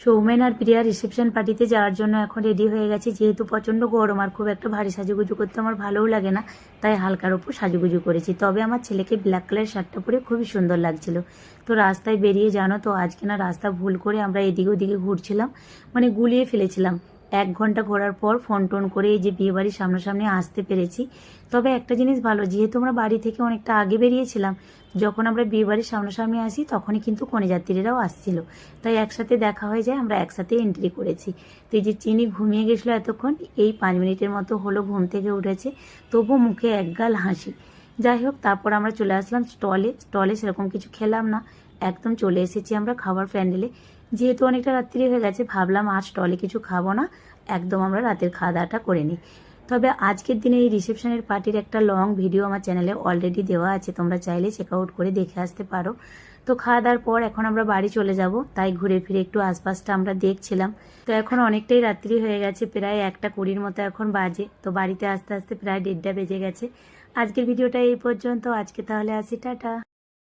সৌমেন আর প্রিয়া reception পার্টিতে যাওয়ার জন্য এখন রেডি হয়ে গেছে। যেহেতু প্রচণ্ড গরম আর খুব একটা ভারী সাজুগুজু করতে আমার ভালোও লাগে না, তাই হালকার ওপর সাজুগুজু করেছি। তবে আমার ছেলেকে ব্ল্যাক কালারের শার্টটা পরে খুবই সুন্দর লাগছিল। তো রাস্তায় বেরিয়ে জানো তো, আজকে না রাস্তা ভুল করে আমরা এদিকে ওদিকে ঘুরছিলাম, মানে গুলিয়ে ফেলেছিলাম। 1 ঘন্টা ঘোরার পর ফোন টোন করে এই যে বিয়ে বাড়ির সামনাসামনি আসতে পেরেছি। তবে একটা জিনিস ভালো, যেহেতু আমরা বাড়ি থেকে অনেকটা আগে বেরিয়েছিলাম, যখন আমরা বিয়ে বাড়ির সামনাসামনি আসি তখনই কিন্তু কনেযাত্রীরাও আসছিল, তাই একসাথে দেখা হয়ে যায়, আমরা একসাথে এন্ট্রি করেছি। তো এই যে চিনি ঘুমিয়ে গেছিলো এতক্ষণ, এই 5 মিনিটের মতো হলো ঘুম থেকে উঠেছে, তবু মুখে একগাল হাসি। যাই হোক, তারপর আমরা চলে আসলাম স্টলে সেরকম কিছু খেলাম না, একদম চলে এসেছি আমরা খাবার প্যান্ডেলে। যেহেতু অনেকটা রাত্রি হয়ে গেছে, ভাবলাম আর স্টলে কিছু খাবো না, একদম আমরা রাতের খাওয়া দাওয়াটা করে নিই। তবে আজকের দিনে এই রিসেপশনের পার্টির একটা লং ভিডিও আমার চ্যানেলে অলরেডি দেওয়া আছে, তোমরা চাইলে চেক আউট করে দেখে আসতে পারো। তো খাওয়া দাওয়ার পর এখন আমরা বাড়ি চলে যাব, তাই ঘুরে ফিরে একটু আশপাশটা আমরা দেখছিলাম। তো এখন অনেকটাই রাত্রি হয়ে গেছে, প্রায় 1:20 মতো এখন বাজে। তো বাড়িতে আস্তে আস্তে প্রায় 1:30 বেজে গেছে। আজকের ভিডিওটা এই পর্যন্ত, আজকে তাহলে আসি, টাটা।